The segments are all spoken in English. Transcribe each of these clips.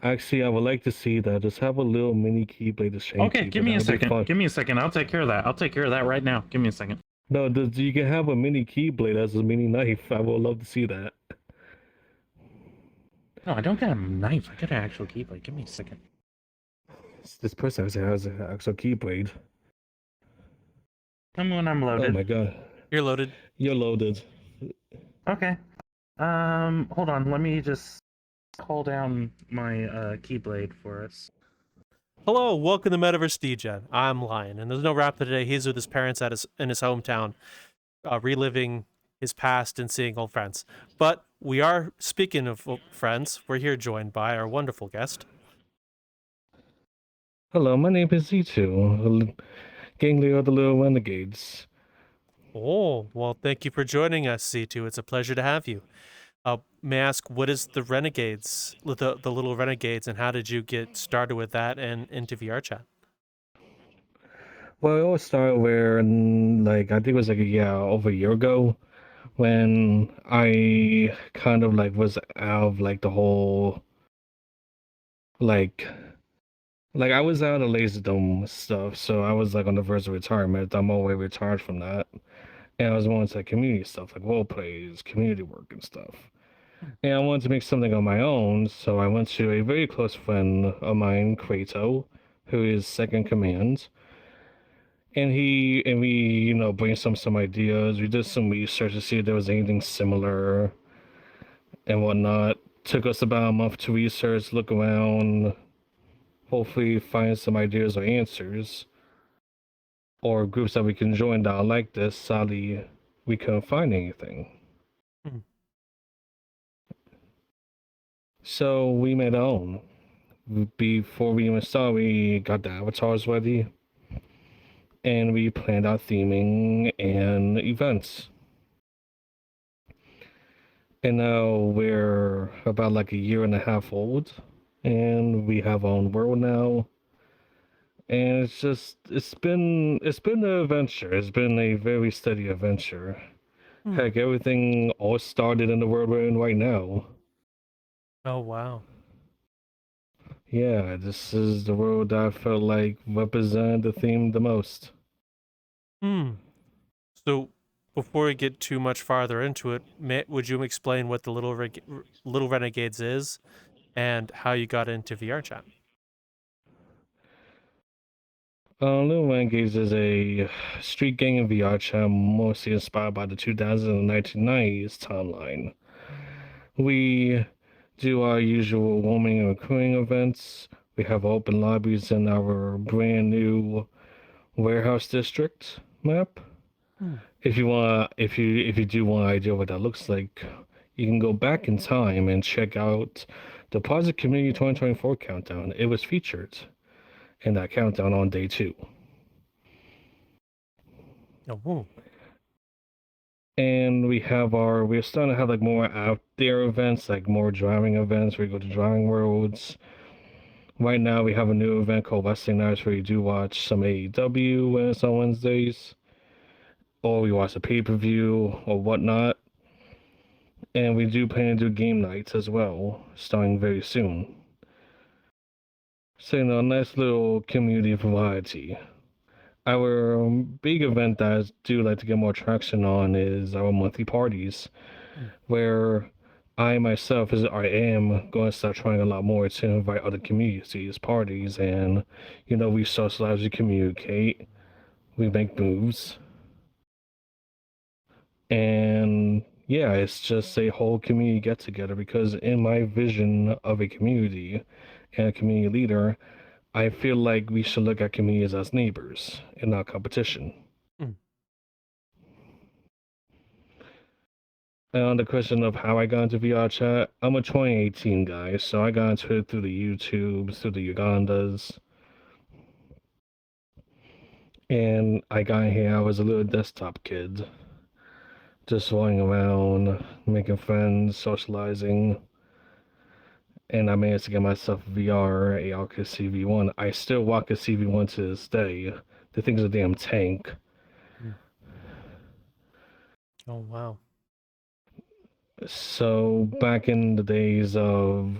Actually, I would like to see that. Just have a little mini keyblade to chain Okay, people. give me That a would be second. fun. Give me a second. I'll take care of that. I'll take care of that right now. Give me a second. No, you can have a mini keyblade as a mini knife. I would love to see that. No, I don't got a knife. I got an actual keyblade. Give me a second. This person has an actual keyblade. Tell me when I'm Oh loaded. my god. You're loaded. You're loaded. Okay. Hold on. Let me just call down my keyblade for us. Hello, welcome to Metaverse Degen. I'm Lion, and there's no rap today. He's with his parents in his hometown, reliving his past and seeing old friends. But we are, speaking of friends, we're here joined by our wonderful guest. Hello, my name is ZTwo, gang leader of the Little Renegades. Oh, well, thank you for joining us, C2. It's a pleasure to have you. May I ask, what is the Renegades, the Little Renegades, and how did you get started with that and into VRChat? Well, it all started where, like, I think it was like over a year ago, when I kind of like was out of like the whole, like, I was out of laserdom stuff, so I was like on the verge of retirement. I'm all the way retired from that, and I was more into like community stuff, like role plays, community work, and stuff. And I wanted to make something on my own, so I went to a very close friend of mine, Krato, who is second command. And we, brainstormed some ideas. We did some research to see if there was anything similar and whatnot. Took us about a month to research, look around, hopefully find some ideas or answers. Or groups that we can join that are like this. Sadly, we couldn't find anything. Hmm. So we made our own. Before we even started, we got the avatars ready. And we planned out theming and events. And now we're about like a year and a half old, and we have our own world now. And it's been an adventure. It's been a very steady adventure. Heck, everything all started in the world we're in right now. Oh, wow. Yeah, this is the world that I felt like represented the theme the most. So, before we get too much farther into it, would you explain what the Little Renegades is and how you got into VRChat? Little Renegades is a street gang in VRChat, mostly inspired by the 2000s and 1990s timeline. We do our usual roaming and recruiting events. We have open lobbies in our brand new warehouse district map. If you do want to idea what that looks like, you can go back in time and check out the Project Community 2024 countdown. It was featured in that countdown on day 2. Oh, And we're starting to have like more out there events, like more driving events where you go to driving worlds. Right now we have a new event called Wrestling Nights where you do watch some AEW when it's on Wednesdays. Or we watch a pay-per-view or whatnot. And we do plan to do game nights as well, starting very soon. So, a nice little community variety. Our big event that I do like to get more traction on is our monthly parties, where I myself am going to start trying a lot more to invite other communities parties, and we socialize, we communicate, we make moves, and yeah, it's just a whole community get together. Because in my vision of a community and a community leader, I feel like we should look at communities as neighbors and not competition. And on the question of how I got into VRChat, I'm a 2018 guy, so I got into it through the YouTubes, through the Ugandas. And I got here, I was a little desktop kid, just rolling around, making friends, socializing. And I managed to get myself a VR, a Alka CV1. I still walk a CV1 to this day. The thing's a damn tank. Oh, wow. So back in the days of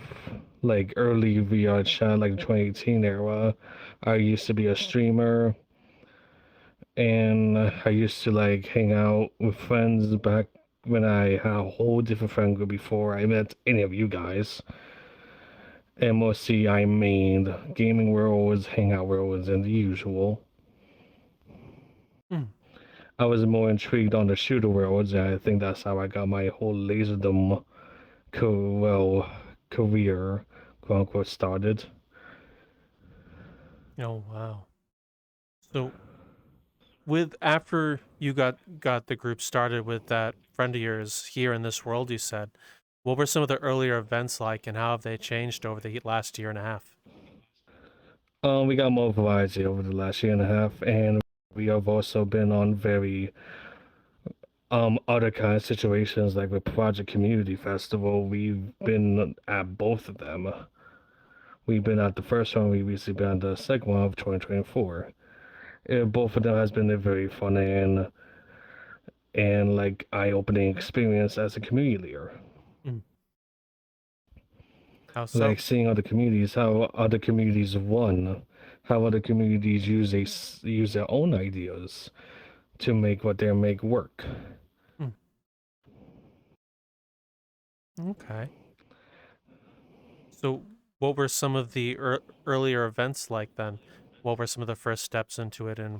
like early VRChat, like 2018 era, I used to be a streamer and I used to like hang out with friends back when I had a whole different friend group before I met any of you guys. And mostly I made gaming worlds, hangout worlds, and the usual. Mm. I was more intrigued on the shooter worlds, and I think that's how I got my whole laserdom career, quote unquote, started. Oh wow. So with after you got the group started with that friend of yours here in this world, you said, what were some of the earlier events like, and how have they changed over the last year and a half? We got more variety over the last year and a half, and we have also been on very other kind of situations like with Project Community Festival. We've been at both of them. We've been at the first one, we recently been at the second one of 2024. Both of them has been a very fun and like eye-opening experience as a community leader. Mm. How so? Like seeing other communities, how other communities won, how other communities use their own ideas to make what they make work. Mm. Okay. So what were some of the earlier events like then? What were some of the first steps into it, and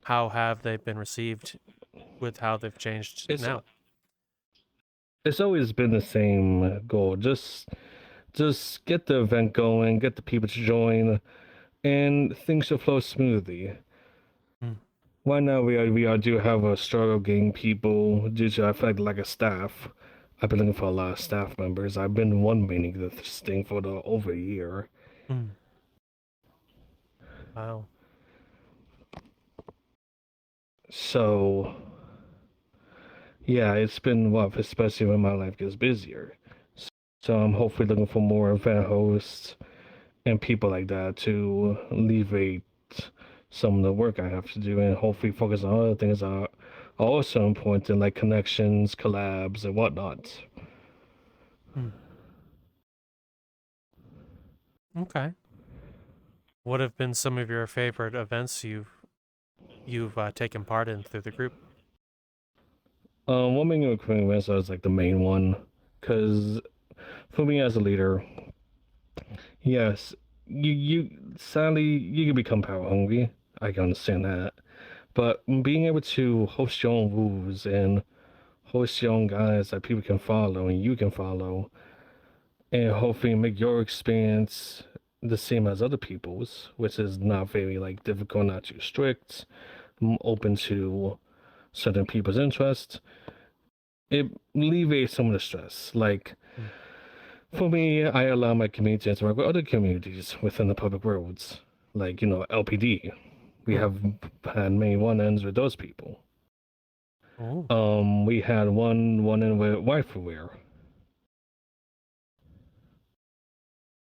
how have they been received with how they've changed It's now? it's always been the same goal. Just get the event going, get the people to join, and things should flow smoothly. Mm. Right now we are do have a struggle getting people due to I feel like a staff. I've been looking for a lot of staff members. I've been one manning this thing for over a year. Mm. Wow. So yeah, it's been rough, especially when my life gets busier. So I'm hopefully looking for more event hosts and people like that to alleviate some of the work I have to do and hopefully focus on other things that are also important, like connections, collabs, and whatnot. Mm. Okay. What have been some of your favorite events you've taken part in through the group? Women in recruiting events is like the main one, because for me as a leader, yes, you sadly you can become power hungry. I can understand that, but being able to host your own rules and host your own guides that people can follow and you can follow, and hopefully make your experience the same as other people's, which is not very like difficult, not too strict, open to certain people's interests. It alleviates some of the stress. Like Mm. for me, I allow my community to interact with other communities within the public worlds, like LPD. We Mm. have had many one-ends with those people. Oh. We had one-in with Waifuware.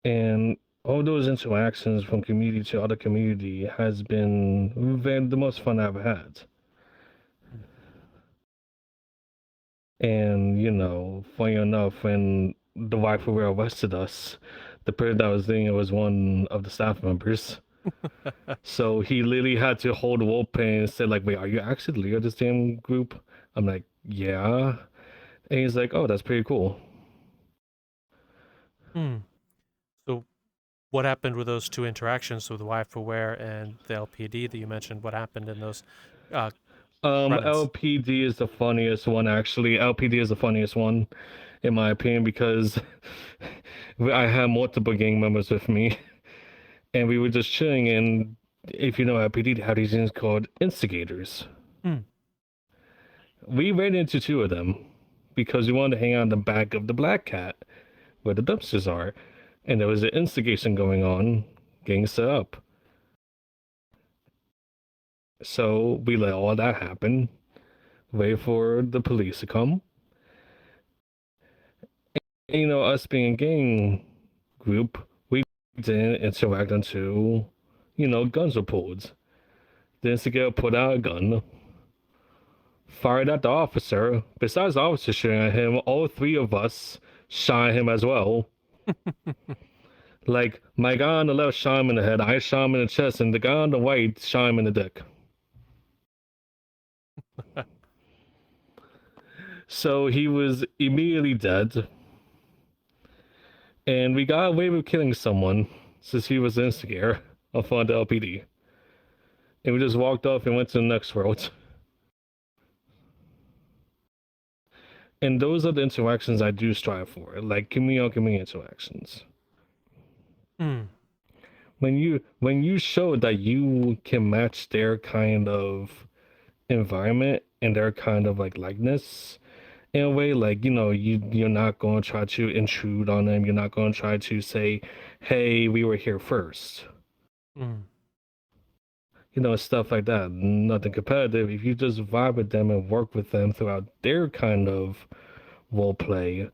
And all those interactions from community to other community has been the most fun I've had. Mm. And funny enough, when the wife were arrested us, the person that was doing it was one of the staff members. So he literally had to hold roleplay and said, like, wait, are you actually the leader of this damn group? I'm like, yeah. And he's like, oh, that's pretty cool. Mm. So what happened with those two interactions with the wife aware and the LPD that you mentioned? What happened in those run-ins? LPD is the funniest one, actually. LPD is the funniest one, in my opinion, because I had multiple gang members with me, and we were just chilling. And if you know LPD, they have these things called instigators. Mm. We ran into two of them because we wanted to hang out in the back of the Black Cat where the dumpsters are, and there was an instigation going on, getting set up. So we let all that happen, wait for the police to come. And, us being a gang group, we didn't interact until, guns were pulled. The instigator put out a gun, fired at the officer. Besides the officer shooting at him, all three of us shot him as well. Like, my guy on the left shot him in the head, I shot him in the chest, and the guy on the right shot him in the dick. So he was immediately dead. And we got away with killing someone, since he was the instigator of the LPD. And we just walked off and went to the next world. And those are the interactions I do strive for, like community interactions. When you show that you can match their kind of environment and their kind of like likeness in a way, like, you know, you're not going to try to intrude on them. You're not going to try to say, hey, we were here first. You know, stuff like that. Nothing competitive. If you just vibe with them and work with them throughout their kind of role play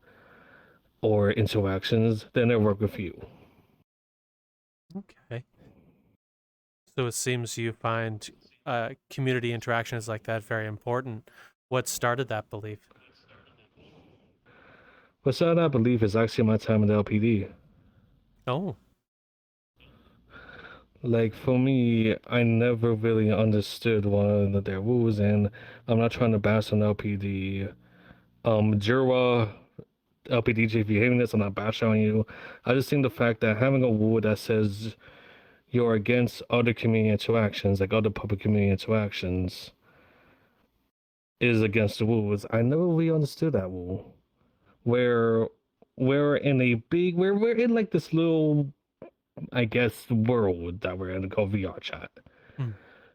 or interactions, then they'll work with you. Okay. So it seems you find community interactions like that very important. What started that belief? What started that belief is actually my time in the LPD. Oh. Like, for me, I never really understood one of their rules, and I'm not trying to bash on LPD. Jura, LPD, if you're hearing this, I'm not bashing on you. I just think the fact that having a rule that says you're against other community interactions, like other public community interactions, is against the rules. I never really understood that rule. Where we're in like this little, I guess, world that we're in called VRChat.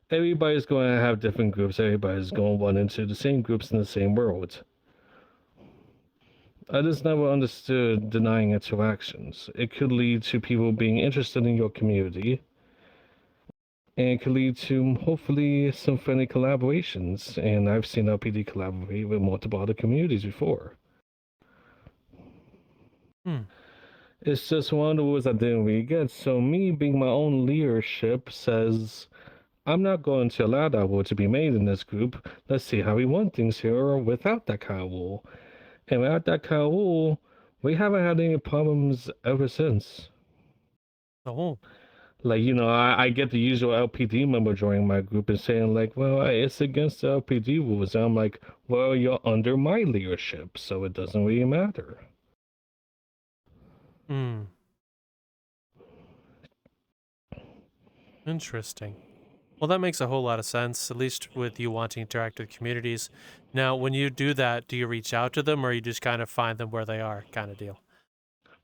Everybody's going to have different groups. Everybody's going to run into the same groups in the same world. I just never understood denying interactions. It could lead to people being interested in your community, and it could lead to hopefully some friendly collaborations. And I've seen LPD collaborate with multiple other communities before. It's just one of the rules I didn't really get. So me being my own leadership says, I'm not going to allow that rule to be made in this group. Let's see how we want things here without that kind of rule. And without that kind of rule, we haven't had any problems ever since. Oh. Like, you know, I get the usual LPD member joining my group and saying, like, well, it's against the LPD rules. And I'm like, well, you're under my leadership, so it doesn't really matter. Interesting. Well, that makes a whole lot of sense, at least with you wanting to interact with communities. Now, when you do that, do you reach out to them, or you just kind of find them where they are, kind of deal?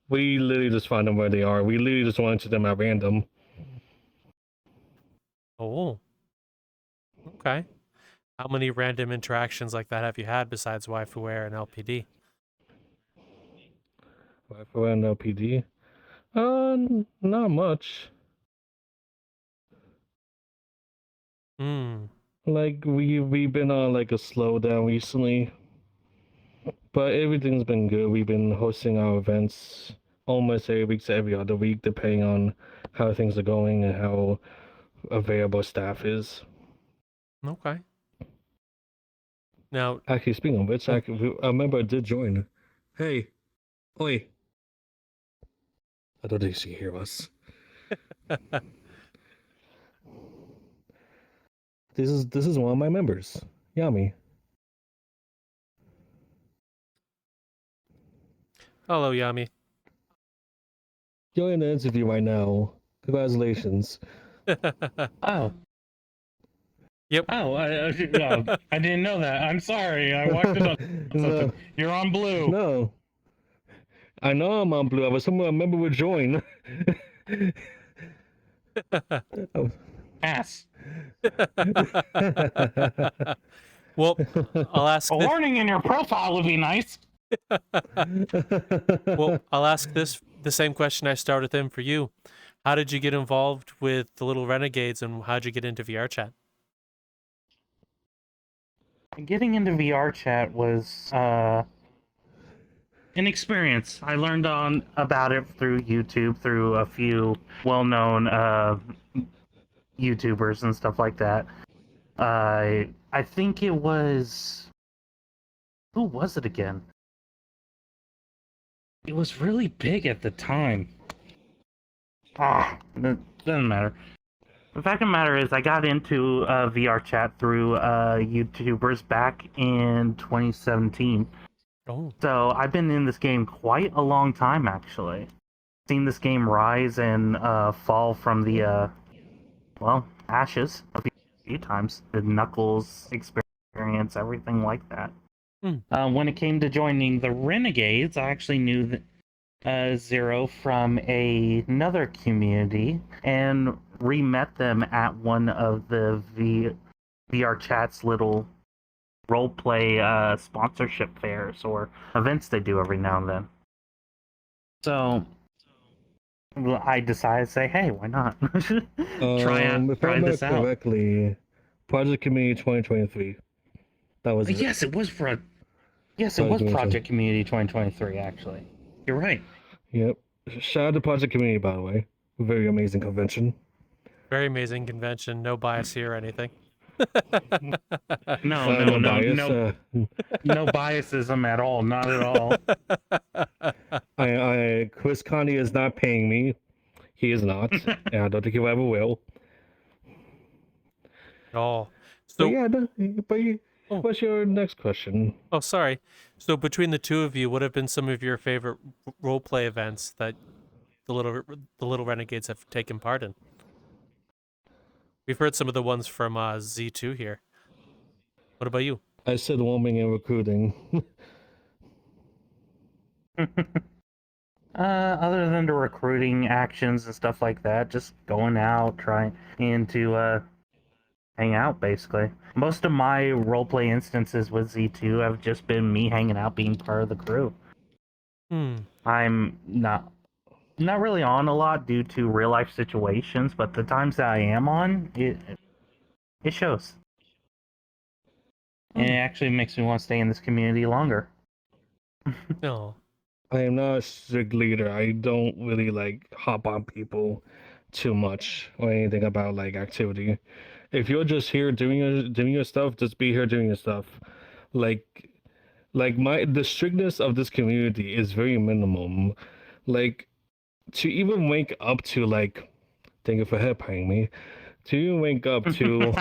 We literally just find them where they are. We literally just run into them at random. Oh. Okay. How many random interactions like that have you had besides Waifuware and LPD? Waifuware and LPD? Not much. Like, we've been on like a slowdown recently, but everything's been good. We've been hosting our events almost every week to every other week, depending on how things are going and how available staff is. Okay. Now, actually, speaking of which, I remember I did join. Hey, oi! I don't think she hear us. This is one of my members, Yami. Hello, Yami. You're in the interview right now. Congratulations. Oh. Yep. Oh, I didn't know that. I'm sorry. I watched it on something. No. You're on blue. No. I know I'm on blue. I was someone a member would join. Ass. Well, I'll ask. A warning in your profile would be nice. Well, I'll ask the same question I started with him for you. How did you get involved with the Little Renegades, and how did you get into VRChat? Getting into VRChat was an experience. I learned about it through YouTube, through a few well-known YouTubers and stuff like that. I think it was, who was it again? It was really big at the time. Doesn't matter. The fact of the matter is, I got into VRChat through YouTubers back in 2017. Oh, So I've been in this game quite a long time, actually. Seen this game rise and fall from the ashes a few times. The Knuckles experience, everything like that. When it came to joining the Renegades, I actually knew Zero from another community and re-met them at one of the VRChat's little roleplay sponsorship fairs or events they do every now and then. So I decided to say, hey, why not? If I try remember this out. correctly, Project Community 2023. That was it. Yes, it was Project Community 2023, actually. You're right. Yep. Shout out to Project Community, by the way. Very amazing convention. very amazing convention. No bias here or anything. No bias. biasism at all. Not at all. Chris Connie is not paying me. He is not, and I don't think he ever will. Oh, But so yeah, what's your next question? oh, sorry. So between the two of you, what have been some of your favorite role play events that the little renegades have taken part in? We've heard some of the ones from Z2 here. What about you? I said warming and recruiting. Other than the recruiting actions and stuff like that, just going out, trying to hang out, basically. Most of my roleplay instances with Z2 have just been me hanging out, being part of the crew. I'm not really on a lot due to real life situations, but the times that I am on, it shows. And it actually makes me want to stay in this community longer. No. I am not a strict leader. I don't really like hop on people too much or anything about like activity. If you're just here doing your stuff, just be here doing your stuff. Like the strictness of this community is very minimum. Like to even wake up to like, thank you for headbanging me. To even wake up to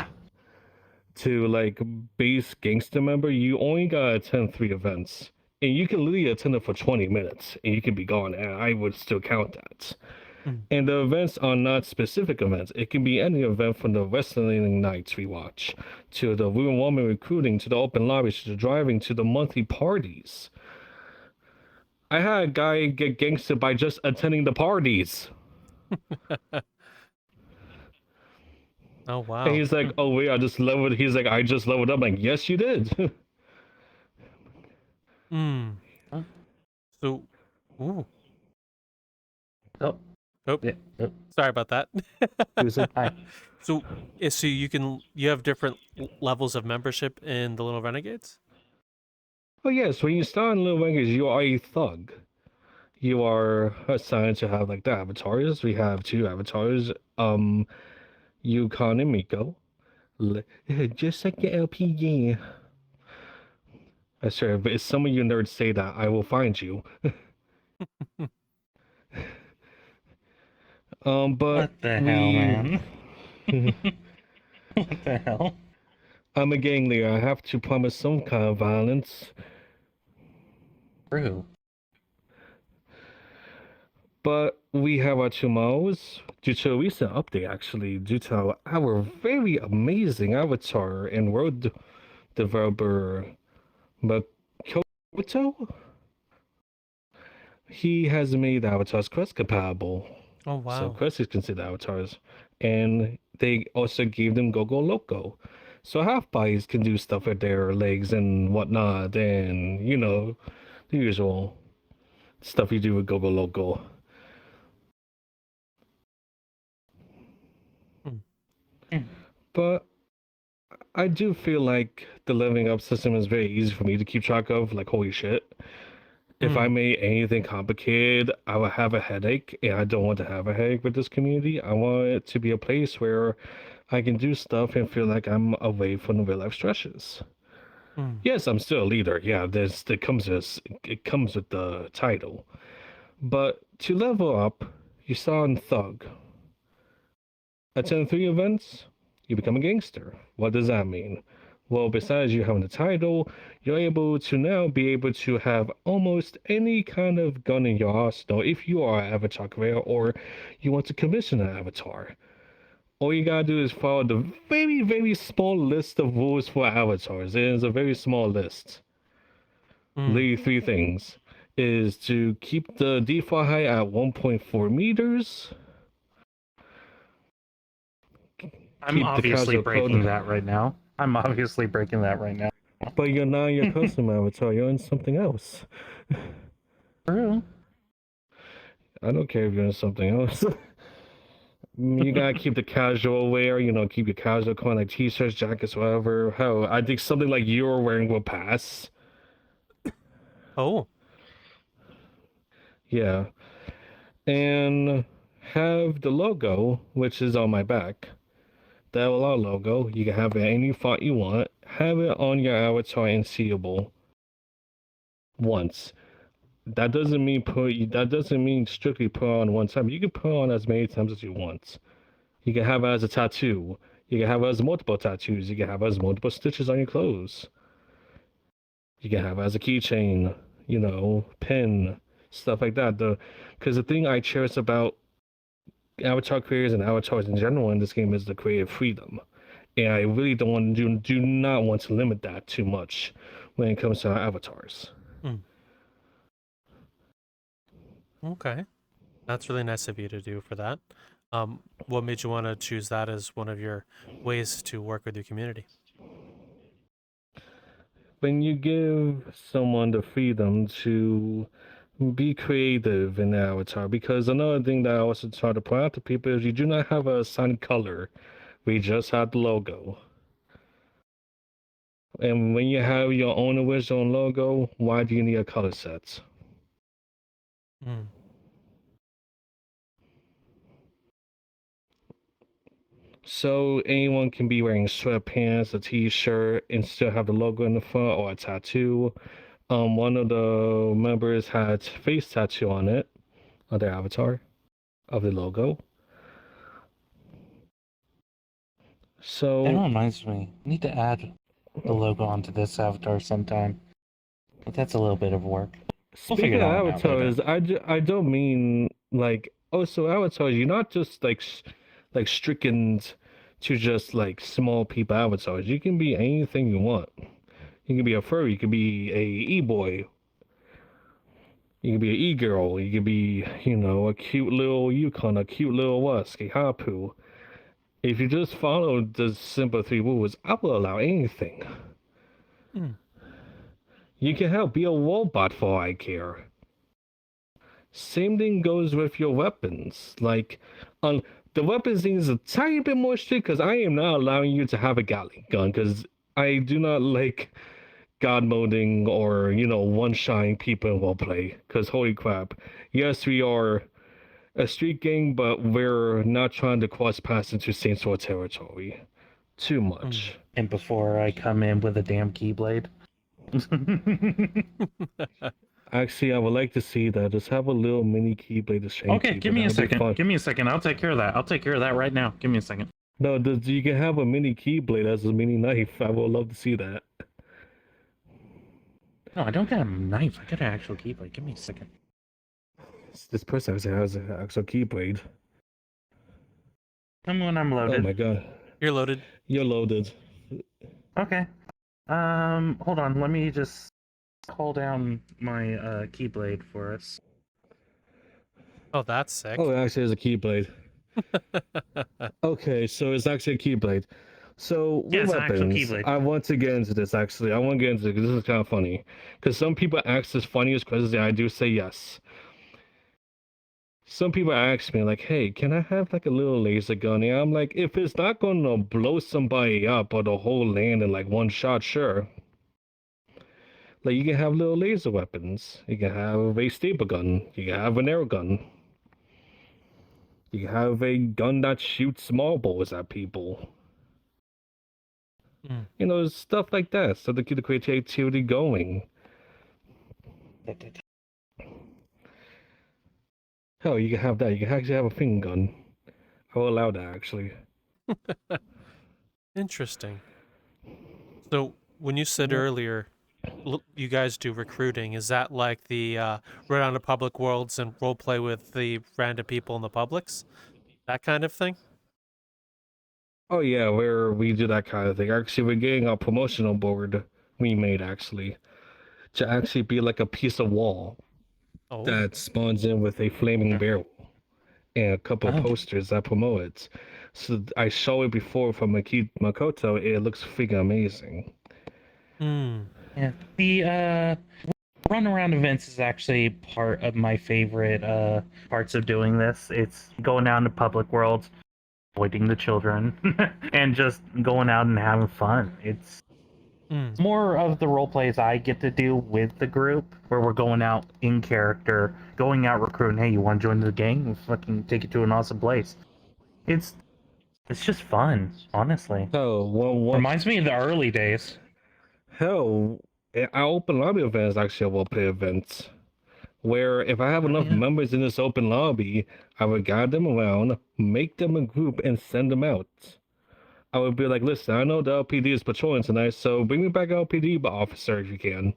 to like base gangster member, you only gotta attend 3 events. And you can literally attend it for 20 minutes and you can be gone, and I would still count that. And the events are not specific events. It can be any event from the wrestling nights we watch, to the women woman recruiting, to the open lobbies, to the driving, to the monthly parties. I had a guy get gangster by just attending the parties. Oh wow. And he's like, oh wait, I just leveled. He's like, I just leveled up. I'm like, yes, you did. So, ooh. Oh. Oh, Yeah. sorry about that. Hi. So you have different levels of membership in the Little Renegades? Oh yes, when you start in Little Renegades, you are a thug. You are assigned to have like the avatars. We have 2 avatars. Yukon and Miko. Just like the LPD. I swear, but if some of you nerds say that, I will find you. But What the hell, man? What the hell? I'm a gang leader. I have to promise some kind of violence. True. But we have our 2 modes due to a recent update, actually, due to our very amazing avatar and world developer, Makoto. He has made avatars Quest compatible. Oh wow. So Quest is considered avatars. And they also gave them Go-Go Loco. So half bodies can do stuff with their legs and whatnot, and you know, the usual stuff you do with Go-Go Loco. But I do feel like the leveling up system is very easy for me to keep track of. Like, holy shit. If I made anything complicated, I would have a headache, and I don't want to have a headache with this community. I want it to be a place where I can do stuff and feel like I'm away from the real life stresses. Mm. Yes, I'm still a leader. Yeah, it comes with the title. But to level up, you saw in Thug. Attend 3 events, you become a gangster. What does that mean? Well, besides you having the title, you're able to now be able to have almost any kind of gun in your arsenal if you are an avatar creator or you want to commission an avatar. All you gotta do is follow the very, very small list of rules for avatars. It is a very small list. Mm. The 3 things is to keep the default height at 1.4 meters. I'm Keep the obviously casual breaking code. that right now. I'm obviously breaking that right now. But you're not in your custom avatar, you're in something else. True. I don't care if you're in something else. You gotta keep the casual wear, keep your casual code like t-shirts, jackets, whatever. Hell, I think something like you're wearing will pass. Oh. Yeah. And have the logo, which is on my back. The LR logo, you can have it any font you want. Have it on your avatar and seeable once. That doesn't mean strictly put on one time. You can put on as many times as you want. You can have it as a tattoo. You can have it as multiple tattoos. You can have it as multiple stitches on your clothes. You can have it as a keychain, pin, stuff like that. Because the thing I cherish about avatar creators and avatars in general in this game is the creative freedom. And I really do not want to limit that too much when it comes to our avatars. Mm. Okay. That's really nice of you to do for that. What made you want to choose that as one of your ways to work with your community? When you give someone the freedom to be creative in the avatar, because another thing that I also try to point out to people is you do not have a assigned color. We just have the logo. And when you have your own original logo, why do you need a color set? Mm. So anyone can be wearing sweatpants, a t-shirt, and still have the logo in the front or a tattoo. One of the members had face tattoo on it, on their avatar, of the logo. That So reminds me. I need to add the logo onto this avatar sometime. But that's a little bit of work. We'll speaking figure of that one out later. avatars, I don't mean like so avatars. You're not just like stricken to just like small people avatars. You can be anything you want. You can be a furry. You can be a e-boy. You can be an e-girl. You can be, a cute little Yukon, a cute little Wusk, a Hapu. If you just follow the simple 3 rules, I will allow anything. Mm. You can help be a robot for all I care. Same thing goes with your weapons. Like, the weapons thing is a tiny bit more strict because I am not allowing you to have a Gatling gun because I do not like god moding or one-shotting people in roleplay. Because holy crap, yes, we are a street gang, but we're not trying to cross paths into Saints Row territory too much. And before I come in with a damn keyblade. Actually, I would like to see that. Just have a little mini keyblade to shame Okay, people. give me a That'd be second. fun. Give me a second. I'll take care of that. I'll take care of that right now. Give me a second. No, you can have a mini keyblade as a mini knife. I would love to see that. No, I don't got a knife. I got an actual keyblade. Give me a second. This person has an actual keyblade. Tell me when I'm Oh loaded. my god. You're loaded. You're loaded. Okay. Hold on. Let me just call down my keyblade for us. Oh, that's sick. Oh, it actually is a keyblade. Okay, so it's actually a keyblade. So with Yeah, it's an actual weapons, keyblade. I want to get into this actually. I want to get into it because this is kind of funny. Because some people ask this funniest questions, and I do say yes. Some people ask me like, "Hey, can I have like a little laser gun?" And I'm like, if it's not gonna blow somebody up or the whole land in like one shot, sure. Like you can have little laser weapons. You can have a staple gun. You can have an arrow gun. You can have a gun that shoots small balls at people. You know, stuff like that, so to keep the creativity going. Hell, you can have that. You can actually have a finger gun. I will allow that, actually. Interesting. So when you said earlier, you guys do recruiting, is that like the run on the public worlds and role play with the random people in the publics? That kind of thing? Oh yeah, where we do that kind of thing. Actually, we're getting a promotional board we made, actually, to actually be like a piece of wall Oh. that spawns in with a flaming barrel and a couple of posters that promote it. So I show it before from Makoto. It looks freaking amazing. Yeah, the run around events is actually part of my favorite parts of doing this. It's going out into public worlds, avoiding the children, and just going out and having fun. It's more of the role plays I get to do with the group, where we're going out in character, going out recruiting. Hey, you want to join the gang? We'll fucking take you to an awesome place. It's just fun, honestly. So one Reminds me of the early days. hell, our open lobby event is actually a roleplay event. Where if I have enough members in this open lobby, I would gather them around, make them a group, and send them out. I would be like, listen, I know the LPD is patrolling tonight, so bring me back LPD But officer if you can.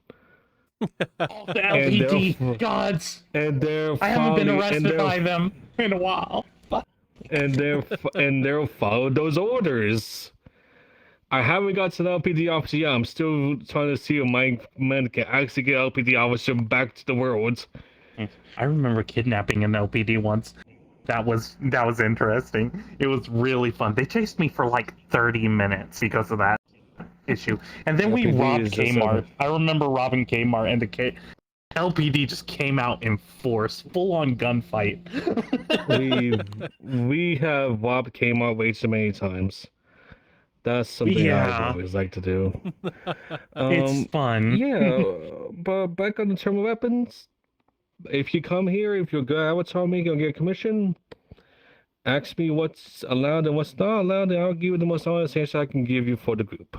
Oh, the LPD gods! And they're I haven't been following- arrested by them in a while. and they'll follow those orders. I haven't got to the LPD officer yet. I'm still trying to see if my men can actually get LPD officer back to the world. I remember kidnapping an LPD once. That was interesting. It was really fun. They chased me for like 30 minutes because of that issue. And then we LPD robbed is just Kmart. I remember robbing Kmart, and the LPD just came out in force, full on gunfight. we have robbed Kmart way too many times. That's something I always like to do. It's fun. Yeah, but back on the term of weapons, if you come here, if you're good avatar me, gonna get a commission, ask me what's allowed and what's not allowed, and I'll give you the most honest answer I can give you for the group.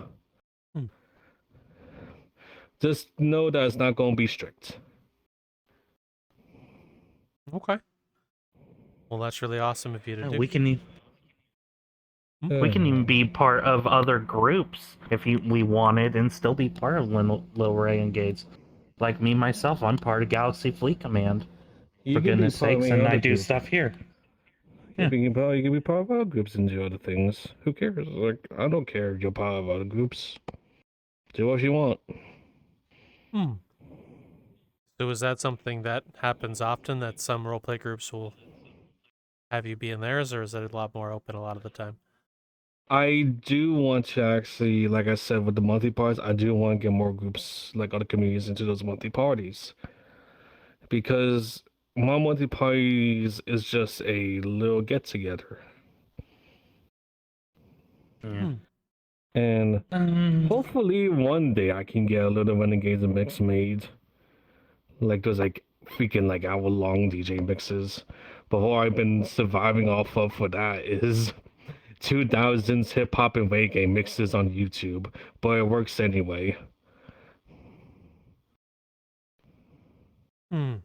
Just know that it's not gonna be strict. Okay. Well, that's really awesome of you to do. We can even be part of other groups if we wanted, and still be part of Little Renegades. Like me myself, I'm part of Galaxy Fleet Command. For goodness sakes, and I do stuff here. You can be part of other groups and do other things. Who cares? Like, I don't care if you're part of other groups. Do what you want. So is that something that happens often, that some roleplay groups will have you be in theirs, or is it a lot more open a lot of the time? I do want to actually, like I said, with the monthly parties, I do want to get more groups, like other communities, into those monthly parties. Because my monthly parties is just a little get-together. And hopefully one day I can get a little Renegades mix made. Like those like freaking like hour-long DJ mixes. But all I've been surviving off of for that is 2000s hip-hop and reggae mixes on YouTube. But it works anyway. Okay.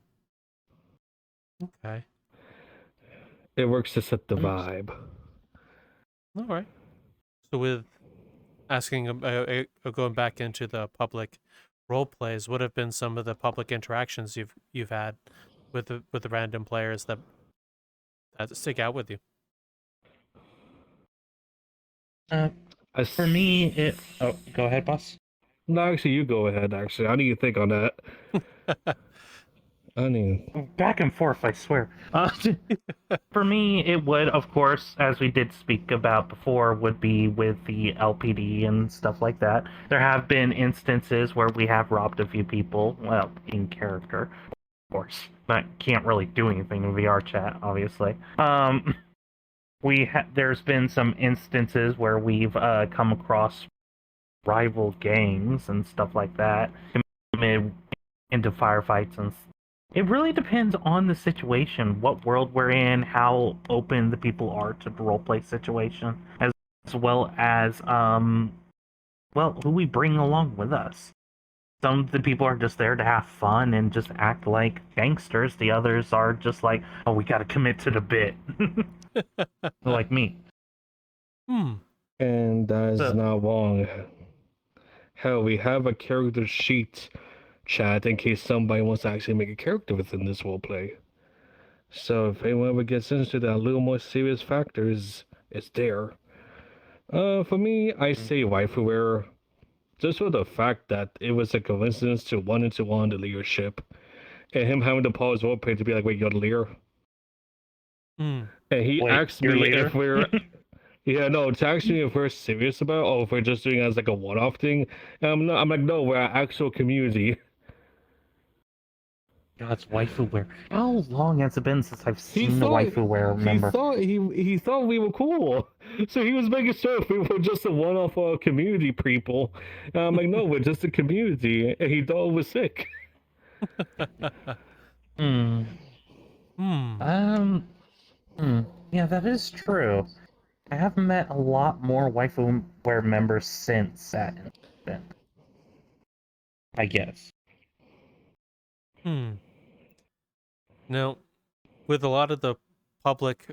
It works to set the vibe. All right. So with asking, going back into the public role plays, what have been some of the public interactions you've had with the random players that stick out with you? For me, go ahead, boss. No, actually, you go ahead. Actually, I need to think on that. Back and forth, I swear. For me, it would, of course, as we did speak about before, would be with the LPD and stuff like that. There have been instances where we have robbed a few people, well, in character, of course. But can't really do anything in VRChat, obviously. There's been some instances where we've come across rival gangs and stuff like that, committed into firefights, and it really depends on the situation, what world we're in, how open the people are to the roleplay situation, as well as well, who we bring along with us. Some of the people are just there to have fun and just act like gangsters. The others are just like, oh, we got to commit to the bit. Like me. And that is So, not wrong. Hell, we have a character sheet chat in case somebody wants to actually make a character within this roleplay. So if anyone ever gets into that little more serious factors, it's there. For me, I say waifu just for the fact that it was a coincidence to run into one the leadership, and him having to pause roleplay to be like, "Wait, you're the leader?" And he wait, asked your me leader? if we're yeah, no, to ask me if we're serious about it, or if we're just doing it as like a one-off thing. And I'm like, no, we're an actual community. God's waifu wear. How long has it been since I've He seen the thought waifu wear he member? thought he thought we were cool, so he was making sure if we were just a one-off community people. And I'm like, no, we're just a community, and he thought it was sick. Hmm. Yeah, that is true. I have met a lot more waifu wear members since that incident. I guess. Now, with a lot of the public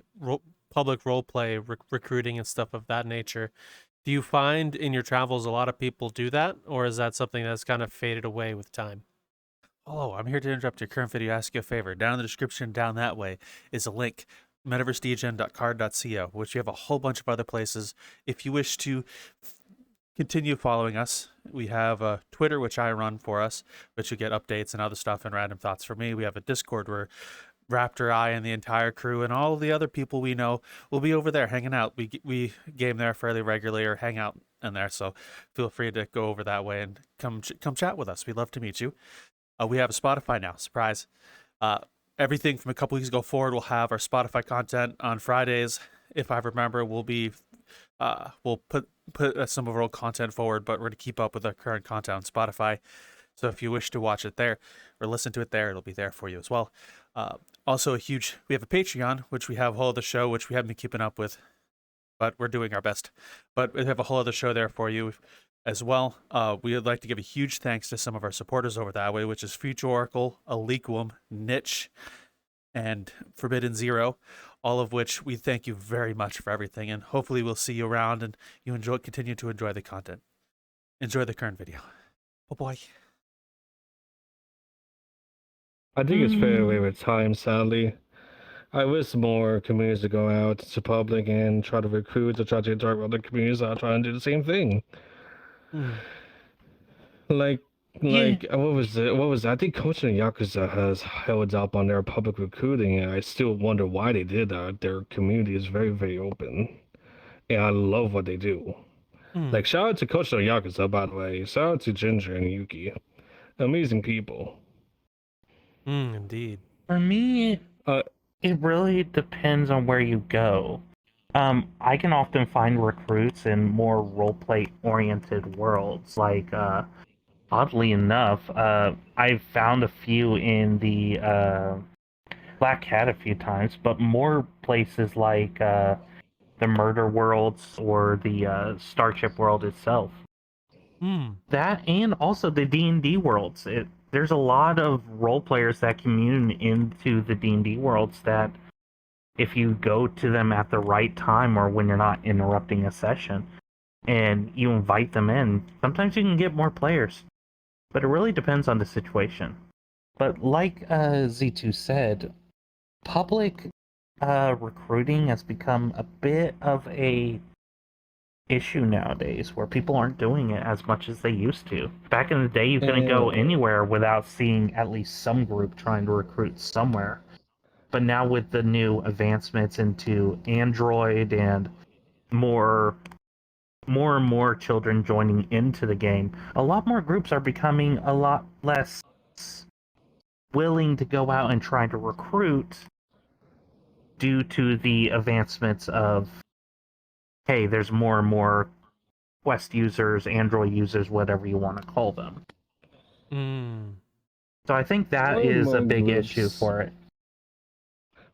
role play recruiting and stuff of that nature, do you find in your travels a lot of people do that, or is that something that's kind of faded away with time? Hello, I'm here to interrupt your current video, ask you a favor. Down in the description, down that way, is a link, metaversedegen.card.co, which you have a whole bunch of other places. If you wish to continue following us, we have Twitter, which I run for us, which you get updates and other stuff and random thoughts from me. We have a Discord where Raptor, I, and the entire crew and all the other people we know will be over there hanging out. We game there fairly regularly or hang out in there, so feel free to go over that way and come chat with us. We'd love to meet you. We have a Spotify now. Surprise. Everything from a couple weeks ago forward, we'll have our Spotify content on Fridays. If I remember, we'll put some of our old content forward, but we're going to keep up with our current content on Spotify. So if you wish to watch it there or listen to it there, it'll be there for you as well. Also, we have a Patreon, which we have a whole other show, which we haven't been keeping up with, but we're doing our best. But we have a whole other show there for you as well. We would like to give a huge thanks to some of our supporters over that way, which is Future Oracle, Aliquum, Niche, and Forbidden Zero, all of which we thank you very much for everything, and hopefully we'll see you around and you continue to enjoy the content. Enjoy the current video. Oh boy. I think it's fair away with time, sadly. I wish more communities to go out to public and try to recruit to try to interact with other communities that are trying to do the same thing. Like, what was it? What was that? I think Coach and Yakuza has held up on their public recruiting, and I still wonder why they did that. Their community is very, very open, and I love what they do. Like, shout out to Coach and Yakuza, by the way. Shout out to Ginger and Yuki. Amazing people. Indeed. For me, it really depends on where you go. I can often find recruits in more roleplay oriented worlds. Like, oddly enough, I've found a few in the Black Hat a few times, but more places like the Murder Worlds or the Starship World itself. That and also the D&D worlds. There's a lot of role players that commune into the D&D worlds that if you go to them at the right time or when you're not interrupting a session and you invite them in, sometimes you can get more players. But it really depends on the situation. But like ZTwo said, public recruiting has become a bit of a issue nowadays where people aren't doing it as much as they used to. Back in the day, you couldn't go anywhere without seeing at least some group trying to recruit somewhere. But now with the new advancements into Android and more and more children joining into the game, a lot more groups are becoming a lot less willing to go out and try to recruit due to the advancements of, hey, there's more and more Quest users, Android users, whatever you want to call them. So I think that is a big issue for it.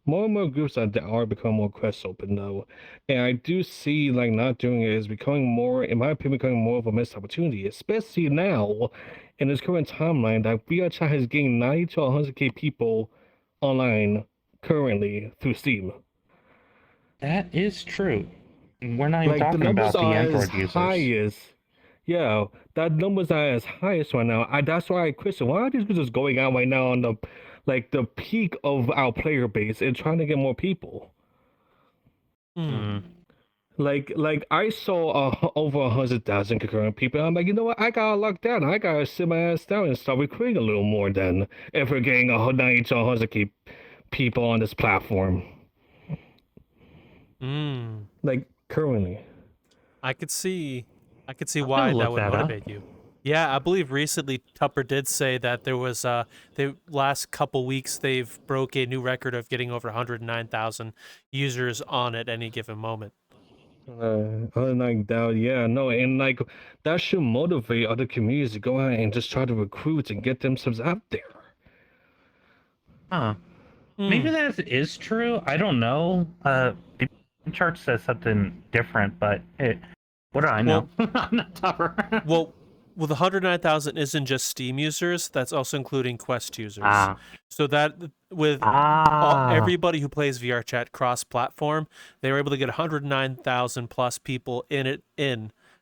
more and more groups are becoming more quest open though, and I do see like not doing it is becoming more, in my opinion, becoming more of a missed opportunity, especially now in this current timeline that VRChat has gained 90 to 100k people online currently through Steam. That is true. We're not even Like the talking numbers about the are as Android high users. as, yeah, that numbers are as highest right now. That's why I question why are these users going out right now on the like the peak of our player base and trying to get more people. Mm. Like I saw over 100,000 concurrent people. I'm like, you know what? I gotta lock down. I gotta sit my ass down and start recruiting a little more. Then, if we're getting 90 to 100k people on this platform, like currently. I could see I'm why gonna that look would that up. motivate you. Yeah, I believe recently Tupper did say that there was the last couple weeks they've broke a new record of getting over 109,000 users on at any given moment. Like that, yeah, no, and like that should motivate other communities to go out and just try to recruit and get themselves out there. Huh. Hmm. Maybe that is true. I don't know. The chart says something different, but what do I know? I'm not tougher. Well, the 109,000 isn't just Steam users. That's also including Quest users. So that with everybody who plays VRChat cross-platform, they were able to get 109,000 plus people in at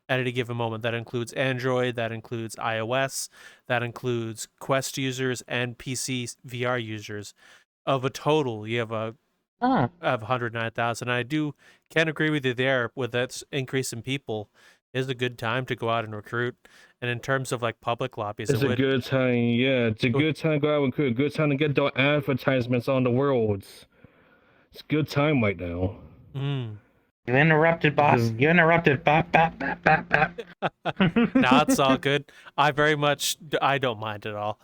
any given moment. That includes Android, that includes iOS, that includes Quest users and PC VR users. Of a total, you have of 109,000. I can't agree with you there. With that increase in people, is a good time to go out and recruit. And in terms of like public lobbies, It's a good time, yeah. It's a good time to go out and recruit. A good time to get those advertisements on the worlds. It's a good time right now. You interrupted, boss. You interrupted. Bap, bap, bap, bap, bap. Nah, it's all good. I don't mind at all.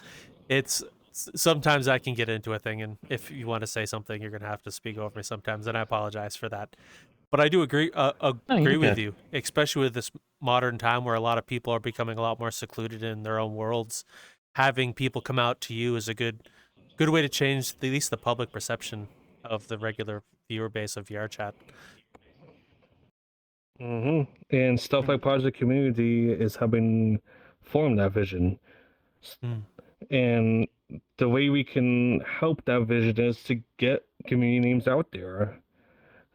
It's sometimes I can get into a thing, and if you want to say something, you're gonna have to speak over me sometimes, and I apologize for that. But I do agree with you, especially with this modern time where a lot of people are becoming a lot more secluded in their own worlds. Having people come out to you is a good way to change at least the public perception of the regular viewer base of VRChat. And stuff like Project Community is helping form that vision. And the way we can help that vision is to get community names out there.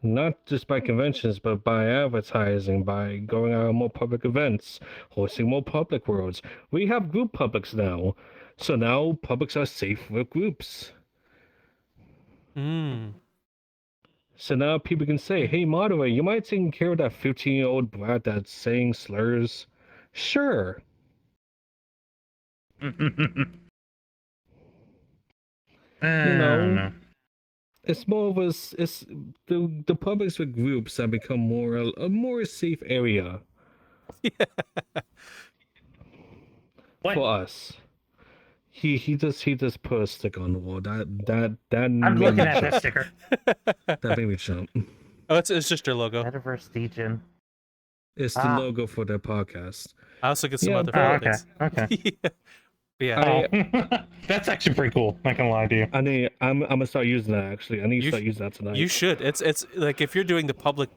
Not just by conventions, but by advertising, by going out on more public events, hosting more public worlds. We have group publics now. So now publics are safe with groups. So now people can say, hey, moderator, you mind taking care of that 15-year-old brat that's saying slurs? Sure. It's more of it's the publics with groups have become a more safe area for us. He just put a sticker on the wall. That I'm looking at that sticker. That made me jump. Oh, it's just your logo. Metaverse Degen. It's the logo for their podcast. I also get some other things. Okay. Yeah. That's actually pretty cool. Not gonna lie to you. I'm gonna start using that actually. I need to start using that tonight. You should. It's like if you're doing the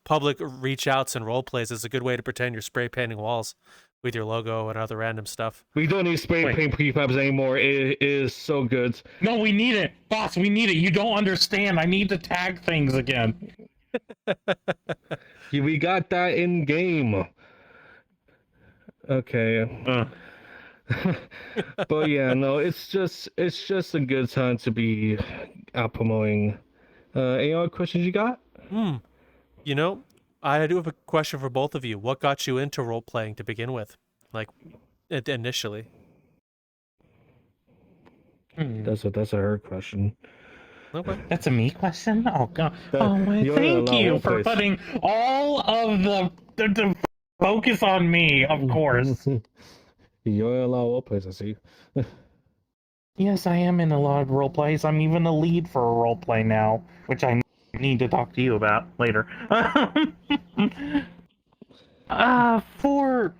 public reach outs and role plays, it's a good way to pretend you're spray painting walls with your logo and other random stuff. We don't need spray paint prefabs anymore. It is so good. No, we need it, boss. We need it. You don't understand. I need to tag things again. We got that in game. Okay. But yeah, no, it's just a good time to be out promoting. Any other questions you got? You know, I do have a question for both of you. What got you into role playing to begin with, like initially? That's a her question. Okay. That's a me question? Oh god. Thank you for putting all of the focus on me, of course. You're in a lot of role plays, I see. Yes, I am in a lot of role plays. I'm even a lead for a role play now, which I need to talk to you about later. For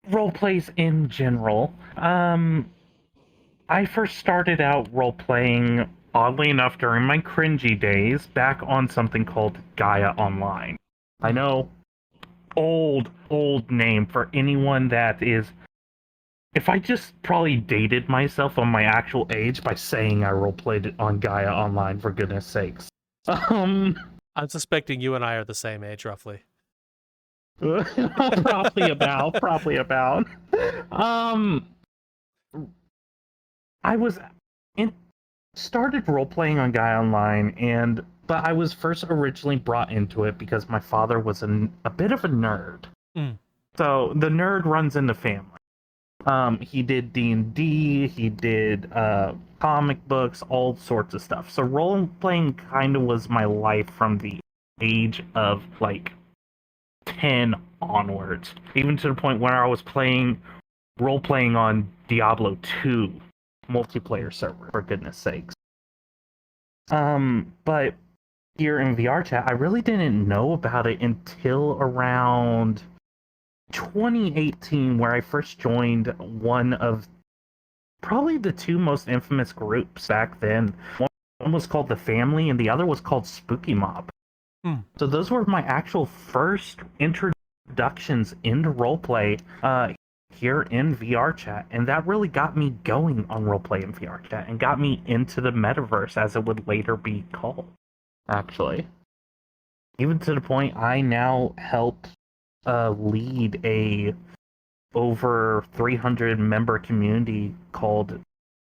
role plays in general, I first started out role playing oddly enough, during my cringy days, back on something called Gaia Online. I know, old name for anyone that is. If I just probably dated myself on my actual age by saying I roleplayed it on Gaia Online, for goodness sakes. I'm suspecting you and I are the same age, roughly. probably about. I was started role playing on Gaia Online, but I was first originally brought into it because my father was a bit of a nerd. So the nerd runs in the family. He did D&D, he did comic books, all sorts of stuff. So role playing kind of was my life from the age of like 10 onwards, even to the point where I was role playing on Diablo 2 multiplayer server, for goodness sakes. But here in VRChat, I really didn't know about it until around 2018, where I first joined one of probably the two most infamous groups back then. One was called The Family, and the other was called Spooky Mob. So those were my actual first introductions into roleplay here in VRChat, and that really got me going on roleplay in VRChat and got me into the metaverse, as it would later be called, actually. Even to the point I now help lead a over 300 member community called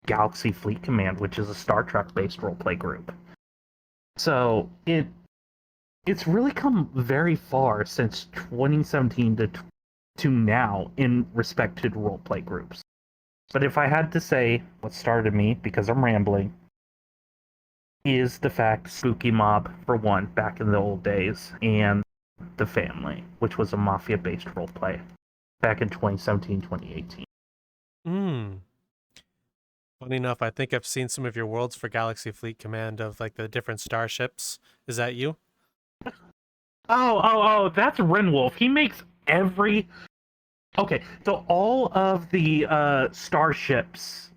Galaxy Fleet Command, which is a Star Trek based roleplay group. So it's really come very far since 2017 to now in respect to roleplay groups. But if I had to say what started me, because I'm rambling, is the fact Spooky Mob, for one, back in the old days, and The Family, which was a mafia-based roleplay back in 2017, 2018. Funny enough, I think I've seen some of your worlds for Galaxy Fleet Command of like the different starships. Is that you? Oh, that's Renwolf. He makes every... Okay, so all of the starships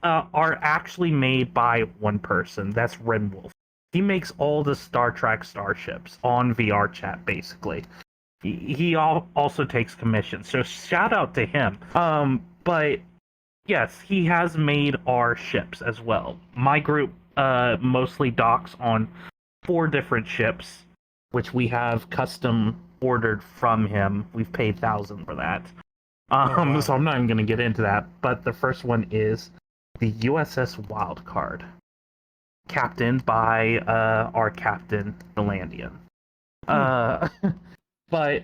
are actually made by one person. That's Renwolf. He makes all the Star Trek starships on VRChat, basically. He also takes commissions, so shout out to him. But yes, he has made our ships as well. My group mostly docks on 4 different ships, which we have custom ordered from him. We've paid thousands for that. Wow. So I'm not even going to get into that. But the first one is the USS Wildcard, captained by our captain, Delandian. But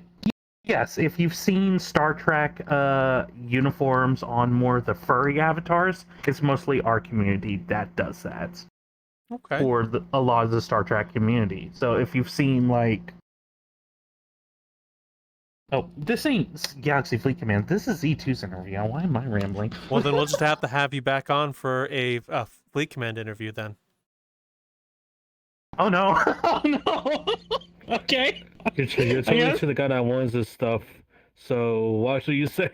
yes, if you've seen Star Trek uniforms on more of the furry avatars, it's mostly our community that does that. Okay. For a lot of the Star Trek community. So if you've seen like... Oh, this ain't Galaxy Fleet Command. This is Z2's interview. Why am I rambling? Well, then we'll just have to have you back on for a Fleet Command interview then. Oh no! Oh no! Okay. You're talking to the guy that wants this stuff, so watch what you say.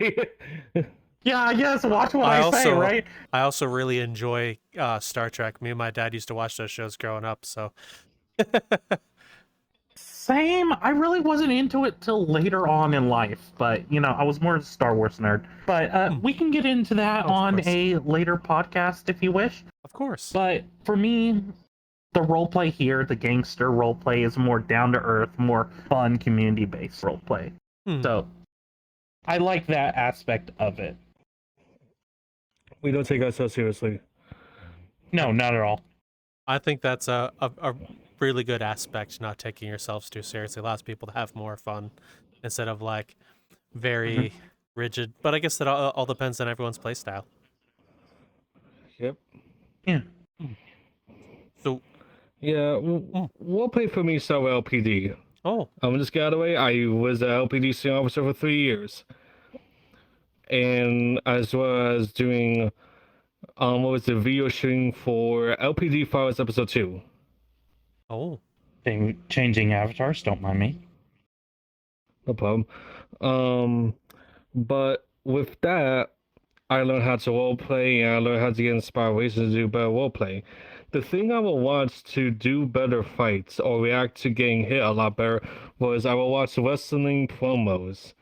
Yeah, I guess watch what I say, right? I also really enjoy Star Trek. Me and my dad used to watch those shows growing up, so... Same. I really wasn't into it till later on in life, but I was more a Star Wars nerd. But we can get into that on a later podcast if you wish. Of course. But for me, the roleplay here, the gangster roleplay, is more down to earth, more fun, community based roleplay. So I like that aspect of it. We don't take ourselves seriously. No, not at all. I think that's a really good aspect, not taking yourselves too seriously. Allows people to have more fun instead of like very rigid. But I guess that all depends on everyone's playstyle. Yep. Yeah. So yeah, we'll play for me so LPD. Oh. I'm just get out of the way. I was an LPD senior officer for 3 years. And as well as doing what was the video shooting for LPD Files episode 2. Oh. Changing avatars, don't mind me. No problem. But with that, I learned how to roleplay, and I learned how to get inspired ways to do better roleplay. the thing I will watch to do better fights or react to getting hit a lot better was I will watch wrestling promos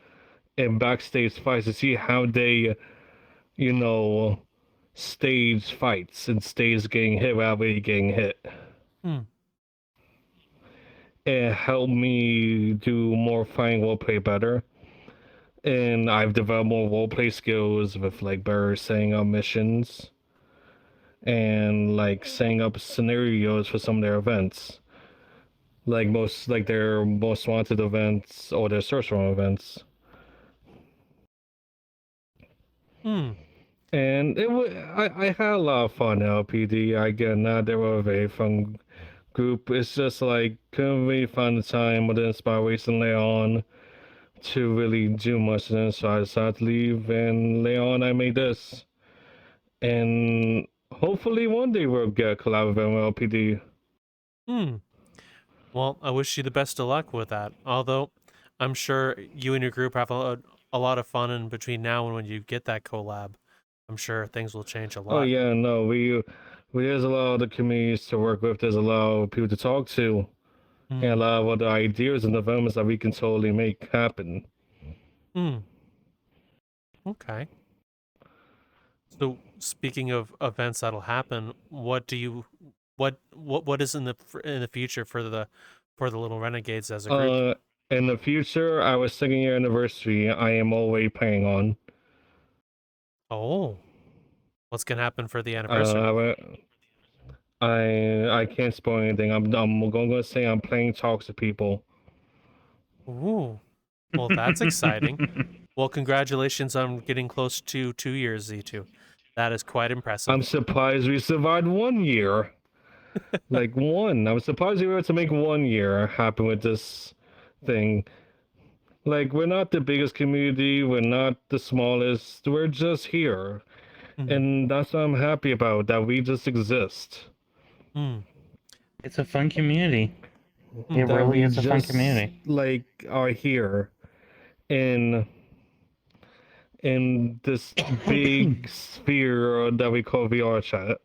and backstage fights to see how they, you know, stage fights and stage getting hit without really getting hit. It helped me do more fighting roleplay better. And I've developed more roleplay skills with like better setting up missions and like setting up scenarios for some of their events. Like their most wanted events or their search warrant events. And I had a lot of fun at LPD. Again, they were a very fun group. It's just like couldn't really find the time with inspiration later on to really do much, and then so I decided to leave. And later on, I made this, and hopefully one day we'll get a collab with LPD. Well, I wish you the best of luck with that. Although, I'm sure you and your group have a lot of fun in between now and when you get that collab. I'm sure things will change a lot. Oh yeah, no, we there's a lot of other communities to work with. There's a lot of people to talk to, and a lot of other ideas and developments that we can totally make happen. Okay. So speaking of events that'll happen, what is in the future for the Little Renegades as a group? In the future, our second year anniversary, I am already planning on. Oh, what's gonna happen for the anniversary? I can't spoil anything. I'm going to say I'm playing talks to people. Ooh, well, that's exciting. Well, congratulations on getting close to 2 years, ZTwo. That is quite impressive. I'm surprised we survived 1 year. Like one. I'm surprised we were able to make 1 year happen with this thing. Like, we're not the biggest community, we're not the smallest, we're just here. And that's what I'm happy about, that we just exist. It's a fun community. It really is a fun community. Like, are here in this big sphere that we call VRChat.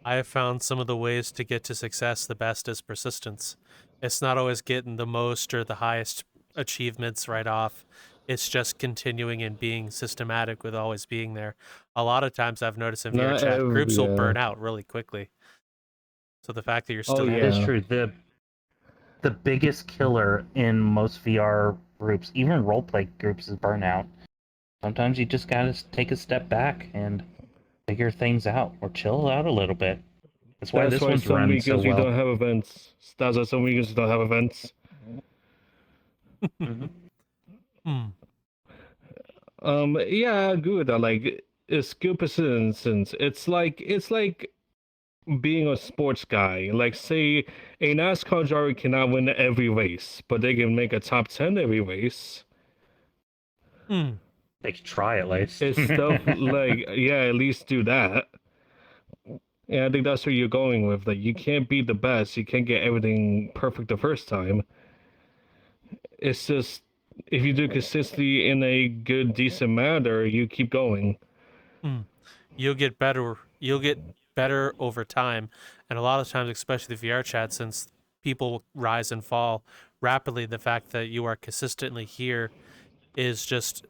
I have found some of the ways to get to success the best is persistence. It's not always getting the most or the highest achievements right off. It's just continuing and being systematic with always being there. A lot of times I've noticed in VRChat, groups will burn out really quickly. So the fact that you're still That is true. The biggest killer in most VR groups, even roleplay groups, is burnout. Sometimes you just gotta take a step back and figure things out or chill out a little bit. That's why this one's running so well. We don't have events. That's why some weekends we don't have events. Yeah, I agree with that. Like, it's good persistence. It's like being a sports guy. Like, say a NASCAR driver cannot win every race, but they can make a top 10 every race. They could try at least. It's stuff like, yeah, at least do that. And I think that's where you're going with. Like, you can't be the best. You can't get everything perfect the first time. It's just, if you do consistently in a good, decent manner, you keep going. You'll get better. You'll get better over time. And a lot of times, especially the VRChat, since people rise and fall rapidly, the fact that you are consistently here is just,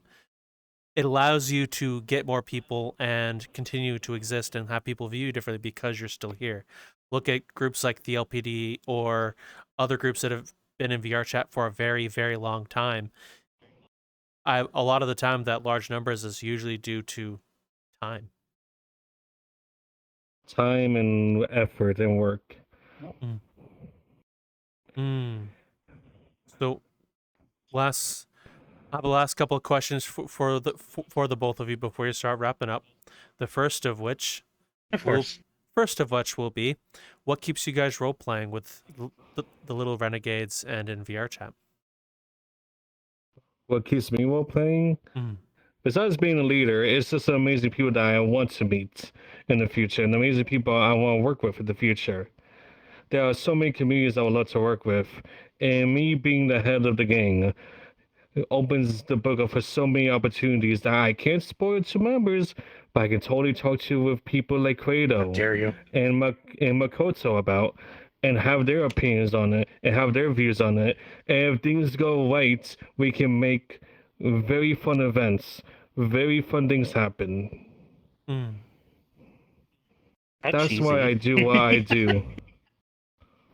it allows you to get more people and continue to exist and have people view you differently because you're still here. Look at groups like the LPD or other groups that have been in VRChat for a very, very long time. A lot of the time, that large numbers is usually due to time. Time and effort and work. So, I have the last couple of questions for the both of you before you start wrapping up. The first of which will be, what keeps you guys role playing with the Little Renegades and in VRChat? What keeps me role playing? Besides being a leader, it's just amazing people that I want to meet in the future, and amazing people I want to work with in the future. There are so many communities I would love to work with, and me being the head of the gang opens the book up for so many opportunities that I can't spoil to members, But I can totally talk to with people like Credo Dare you? and Makoto about, and have their opinions on it and have their views on it. And if things go right, we can make very fun events, very fun things happen. Hmm. That's why I do what I do.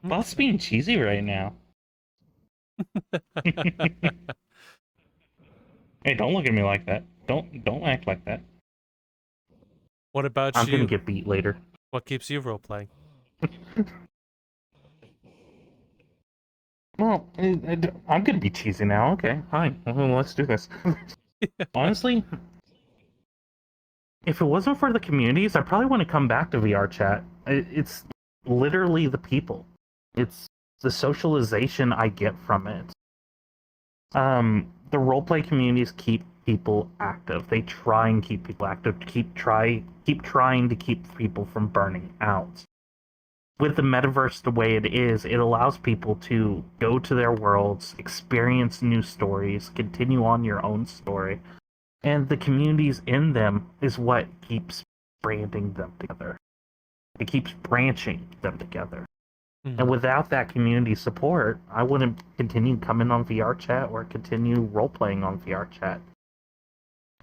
Boss being cheesy right now. Hey, don't look at me like that. Don't act like that. What about I'm you? gonna get beat later. What keeps you role playing? Well, I'm gonna be cheesy now. Okay, fine. Well, let's do this. Honestly, If it wasn't for the communities, I probably want to come back to VRChat. It's literally the people. It's the socialization I get from it. The roleplay communities keep people active. They try and keep people active. Keep trying to keep people from burning out. With the metaverse the way it is, it allows people to go to their worlds, experience new stories, continue on your own story. And the communities in them is what keeps branding them together. It keeps branching them together. Hmm. And without that community support, I wouldn't continue coming on VRChat or continue role-playing on VRChat.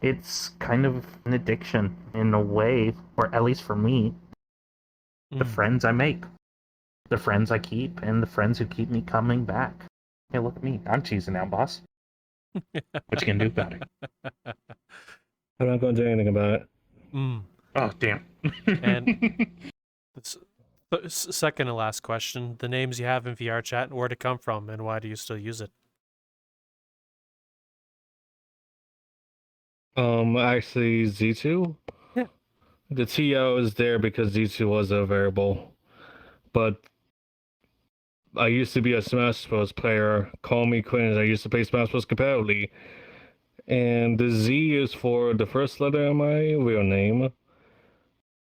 It's kind of an addiction in a way, or at least for me. The Hmm. friends I make, the friends I keep, and the friends who keep me coming back. hey, look at me. I'm cheesy now, boss. What you can do about it? I'm not going to do anything about it. Hmm. Oh, damn. And second and last question: the names you have in VRChat, and where to come from, and why do you still use it? Actually, Z2? Yeah. The TO is there because Z2 was a variable. But I used to be a Smash Bros. Player. Call me Quinn. I used to play Smash Bros. Competitively. And the Z is for the first letter of my real name.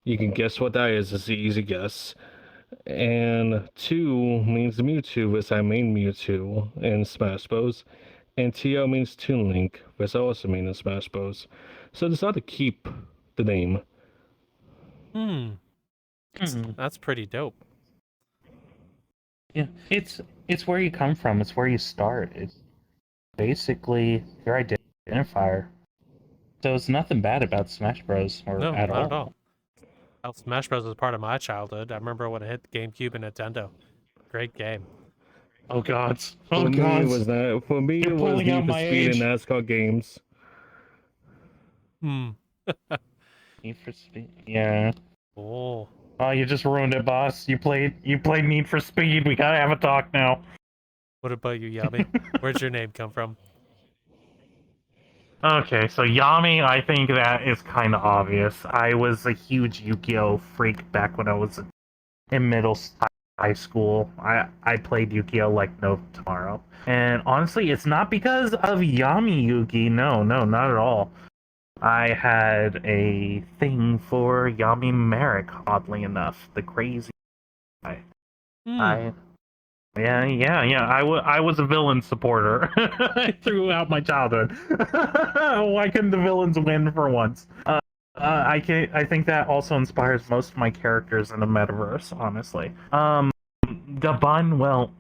You can guess what that is. It's an easy guess. And 2 means Mewtwo, which I main Mewtwo in Smash Bros. And TO means Toon Link, which I also mean in Smash Bros. So I decided to keep the name. Hmm. That's pretty dope. Yeah, it's where you come from. It's where you start. It's basically your identifier. So it's nothing bad about Smash Bros. Or No, at not all. at all. Well, Smash Bros. Was part of my childhood. I remember when it hit GameCube and Nintendo. Great game. Oh God. For Oh me, God. it was not. For me, You're it was pulling out Need for my Speed and age. NASCAR games. Hmm. Need for Speed. Yeah. Oh. Oh, you just ruined it, boss. You played Need for Speed. We gotta have a talk now. What about you, Yami? Where'd your name come from? Okay, so Yami, I think that is kind of obvious. I was a huge Yu-Gi-Oh freak back when I was in high school. I played Yu-Gi-Oh like no tomorrow. And honestly, it's not because of Yami Yugi. No, not at all. I had a thing for Yami Merrick, oddly enough. The crazy guy. Hmm. Yeah. I was a villain supporter throughout my childhood. Why couldn't the villains win for once? I think that also inspires most of my characters in the metaverse. Honestly, the bun. Well,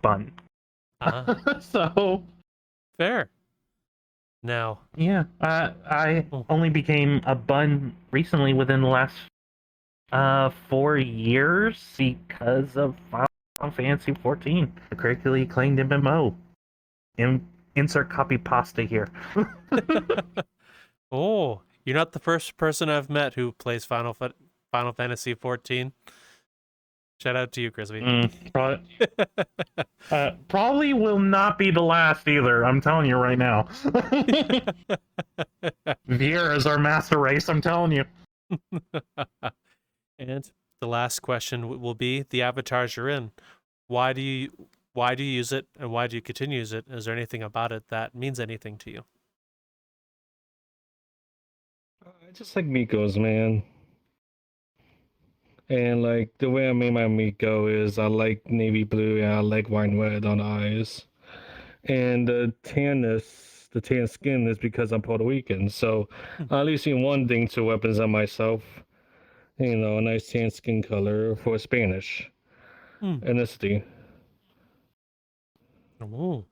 bun. So Fair. Now. yeah, I Oh. only became a bun recently within the last 4 years because of Final Fantasy 14, the critically acclaimed MMO. Insert copy pasta here. Oh, you're not the first person I've met who plays Final Fantasy 14. Shout out to you, Crispy. Probably will not be the last either. I'm telling you right now. Viera is our master race. I'm telling you. And the last question will be the avatars you're in. Why do you use it, and why do you continue to use it? Is there anything about it that means anything to you? I just like Miko's, man. And like the way I made my Miko is I like navy blue and I like wine red on the eyes. And the tanness the tan skin is because I'm Puerto Rican. So I at least seen one thing to represent myself. You know, a nice tan skin color for Spanish ethnicity. Ooh.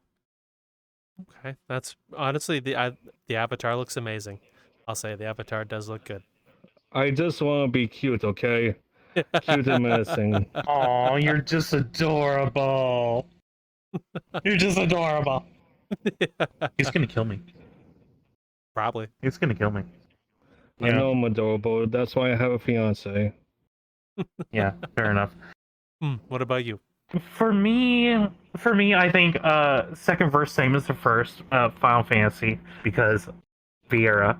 Okay, that's honestly the avatar looks amazing. I'll say the avatar does look good. I just want to be cute, okay? Cute and menacing. Oh, you're just adorable. You're just adorable. He's gonna kill me. Probably. He's gonna kill me. I know I'm adorable. That's why I have a fiance. Yeah, fair enough. What about you? For me, I think second verse same as the first, Final Fantasy, because Viera.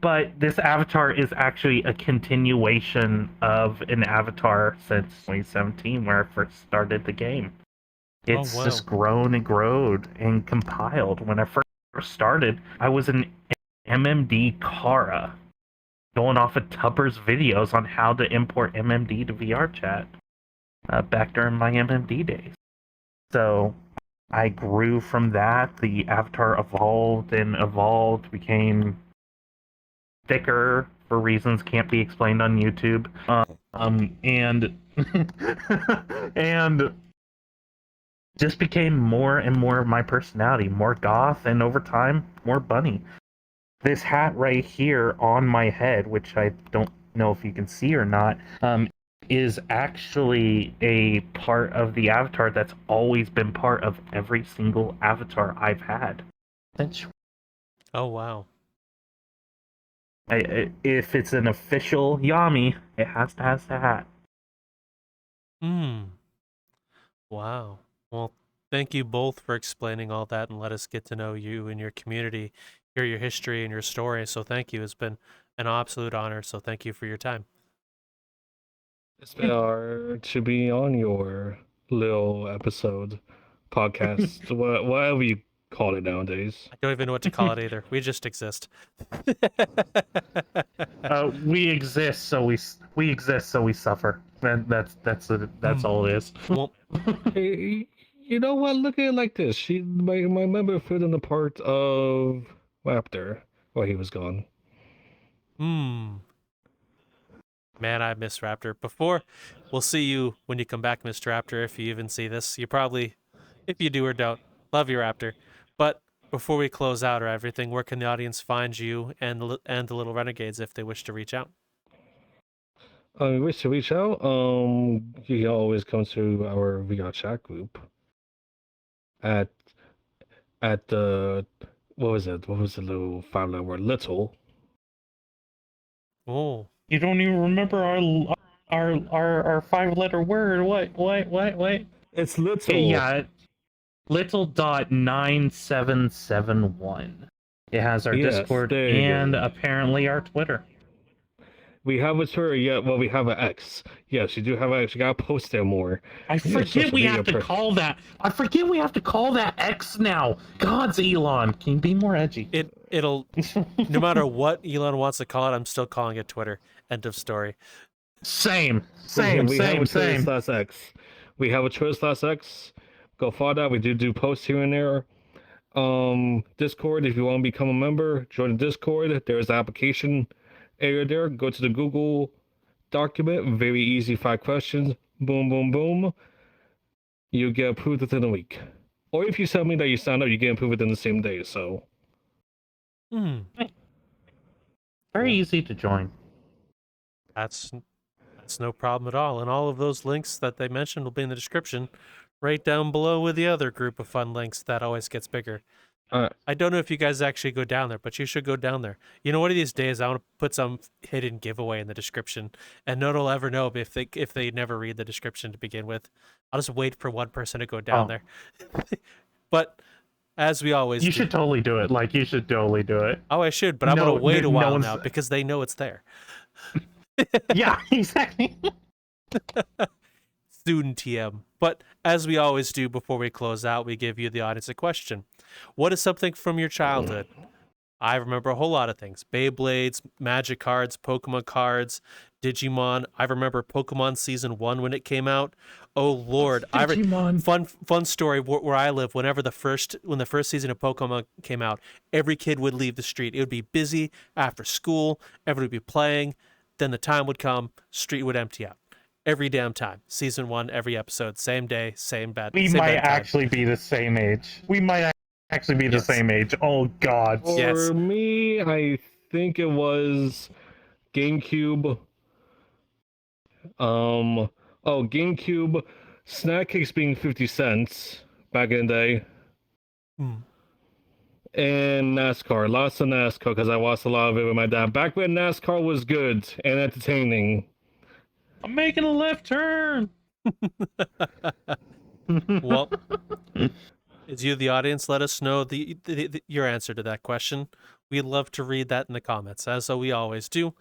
But this avatar is actually a continuation of an avatar since 2017, where I first started the game. It's wow. just grown and growed and compiled. When I first started, I was an MMD Kara, going off of Tupper's videos on how to import MMD to VRChat back during my MMD days. So I grew from that. The avatar evolved and evolved, became thicker for reasons can't be explained on YouTube. And and just became more and more of my personality, more goth, and over time, more bunny. This hat right here on my head, which I don't know if you can see or not, is actually a part of the avatar that's always been part of every single avatar I've had. Oh wow. If it's an official Yami, it has to have the hat. Wow. Well, thank you both for explaining all that and let us get to know you and your community, hear your history and your story. So thank you. It's been an absolute honor. So thank you for your time. It's been an honor to be on your little episode, podcast, whatever you call it nowadays. I don't even know what to call it either. We just exist. We exist, so we exist, so we suffer. That's all it is. Well, Hey, you know what? Look at it like this. My member filled in the part of Raptor while he was gone. Man, I miss Raptor. Before, we'll see you when you come back, Mr. Raptor, if you even see this. You probably, if you do or don't, love you, Raptor. But before we close out or everything, where can the audience find you and the Little Renegades if they wish to reach out? You wish to reach out? You can always come to our VRChat group at the what was it? What was the little five-letter word? Little. Oh. You don't even remember our five-letter word. What? It's little. Yeah, little.9771. It has our Yes, Discord there you and go. apparently our Twitter. We have a Twitter, yeah. Well, we have an X. Yes, you do have an X. You gotta post there more. I forget we have to call that. I forget we have to call that X now. God's Elon, can you be more edgy? It'll no matter what Elon wants to call it, I'm still calling it Twitter. End of story. Same. We have a Twitter/X. We have a Twitter/X. Go follow that. We do posts here and there. Discord, if you want to become a member, join the Discord. There's the application area there. Go to the Google document. Very easy, 5 questions. Boom, boom, boom. You get approved within a week. Or if you tell me that you signed up, you get approved within the same day. So very easy to join. That's no problem at all. And all of those links that they mentioned will be in the description right down below with the other group of fun links that always gets bigger. I don't know if you guys actually go down there, but you should go down there. You know, one of these days I want to put some hidden giveaway in the description, and no one will ever know if they never read the description to begin with. I'll just wait for one person to go down there. But as we always You should totally do it. Like, you should totally do it. Oh, I should, but I'm going to wait a while now because they know it's there. Yeah, exactly. Student TM. But as we always do before we close out, we give you the audience a question. What is something from your childhood I remember a whole lot of things. Beyblades, Magic cards, Pokemon cards, Digimon. I remember Pokemon Season 1 when it came out. Oh Lord. Digimon. Fun story where I live, when the first season of Pokemon came out, every kid would leave the street. It would be busy after school, everybody would be playing, then the time would come, street would empty out. Every damn time. Season 1, every episode, same day, same bed. We same might bedtime. actually be the same age. We might actually be the Yes. same age. Oh God. For Yes. me, I think it was GameCube. GameCube. Snack cakes being 50 cents back in the day. Hmm. And NASCAR. Lots of NASCAR because I watched a lot of it with my dad. Back when NASCAR was good and entertaining. I'm making a left turn. Well, as you, the audience, let us know your answer to that question. We'd love to read that in the comments, as we always do.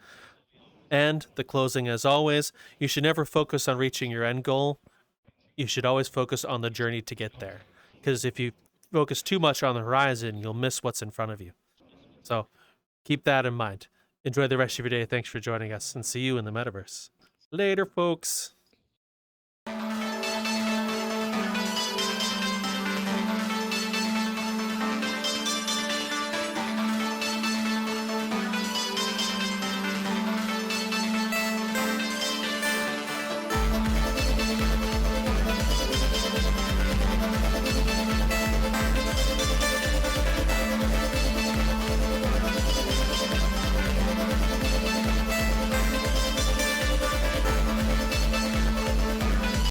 And the closing, as always, you should never focus on reaching your end goal. You should always focus on the journey to get there. Because if you focus too much on the horizon, you'll miss what's in front of you. So keep that in mind. Enjoy the rest of your day. Thanks for joining us, and see you in the metaverse. Later, folks.